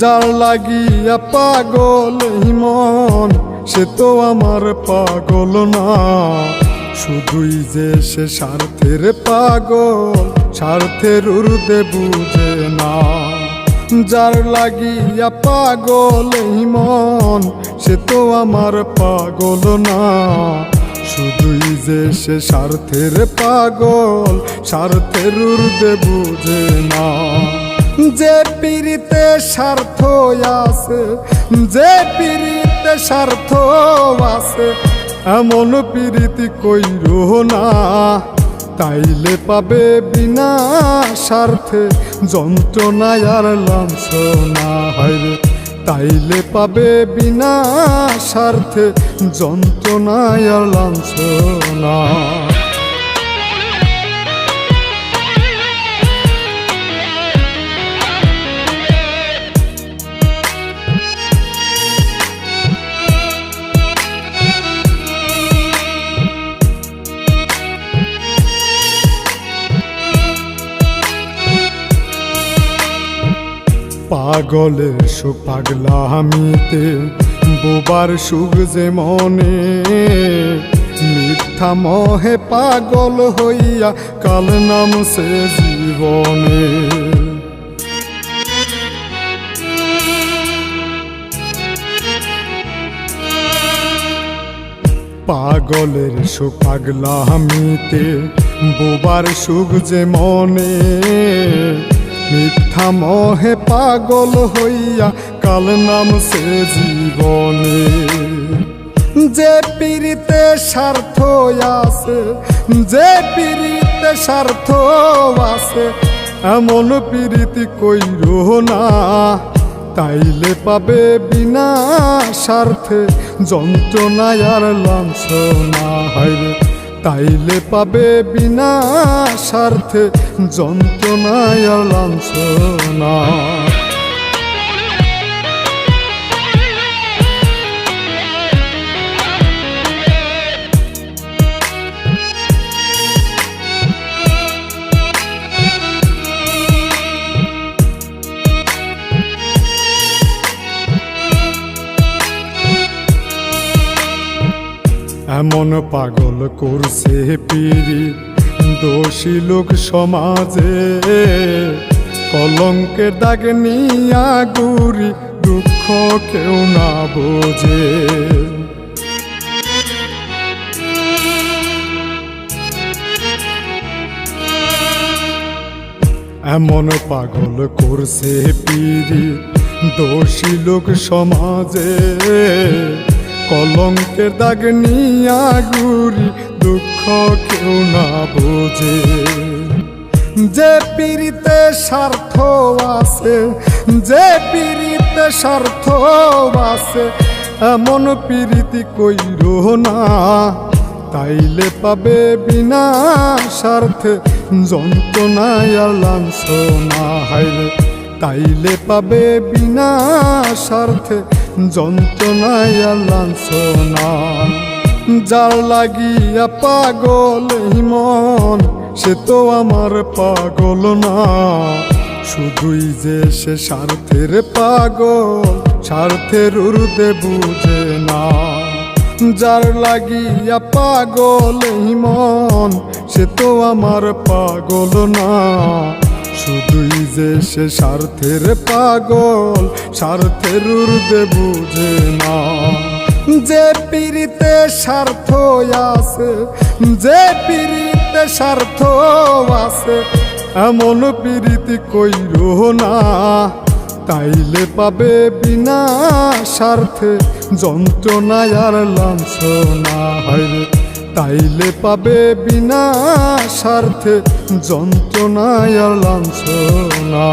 যার লাগিয়া পাগল মন সে তো আমার পাগল না, শুধুই যে সে স্বার্থের পাগল, স্বার্থের ঊর্ধ্বে বুঝে না। যার লাগিয়া পাগল মন সে তো আমার পাগল না, শুধুই যে সে স্বার্থের পাগল, স্বার্থের ঊর্ধ্বে বুঝে না। যে পীড়িতে স্বার্থ আছে, যে পীড়িতে স্বার্থ আছে, এমন পীড়িতি কইরো না, তাইলে পাবে বিনা স্বার্থে যন্ত্রণায় আর লাঞ্ছনা। হায়রে তাইলে পাবে বিনা স্বার্থে যন্ত্রণায় আর লাঞ্ছনা। পাগলের সুখ পাগলামিতে, বোবার সুখ যে মনে, মিথ্যা মোহে পাগল হইয়া কাল নামছে জীবনে। পাগলের সুখ পাগলামিতে, বোবার সুখ যে মনে, মিথ্যা মোহে পাগল হইয়া কাল নামছে জীবনে। যে পীড়িতে স্বার্থ আছে, যে পীড়িতে স্বার্থ আছে, এমন পীড়িতি কইরো না, তাইলে পাবে বিনা স্বার্থে যন্ত্রণায় আর লাঞ্ছনা। হায়রে তাইলে পাবে বিনা স্বার্থে যন্ত্রণায় আর লাঞ্ছনা। এমন পাগল করছে পীড়িত দোষী লোক সমাজে, কলঙ্কের দাগ নিয়া গুরি দুঃখ কেউ না বোঝে। এমন পাগল করছে পীড়িত দোষী লোক সমাজে, কলঙ্কের দাগ নিয়া গুরি দুঃখ কেউ না বোঝে। যে পীড়িতে স্বার্থ আছে, যে পীড়িতে স্বার্থ আছে, এমন পীড়িতি কইরো না, তাইলে পাবে বিনা স্বার্থে যন্ত্রণায় আর লাঞ্ছনা। হায়রে তাইলে পাবে বিনা স্বার্থে যন্ত্রণায় আর লাঞ্ছনা। যার লাগিয়া পাগল মন সে তো আমার পাগল না, শুধুই যে সে স্বার্থের পাগল, স্বার্থের ঊর্ধ্বে বুঝে না। যার লাগিয়া পাগল মন সে তো আমার পাগল না, শুধুই যে সে স্বার্থের পাগল, স্বার্থের ঊর্ধ্বে বুঝে না। যে পীড়িতে স্বার্থ আছে, যে পীড়িতে স্বার্থ আছে, এমন পীড়িতি কইরো না, তাইলে পাবে বিনা স্বার্থে যন্ত্রণায় আর লাঞ্ছনা। হায়রে তাইলে পাবে বিনা স্বার্থে যন্ত্রণায় আর লাঞ্ছনা।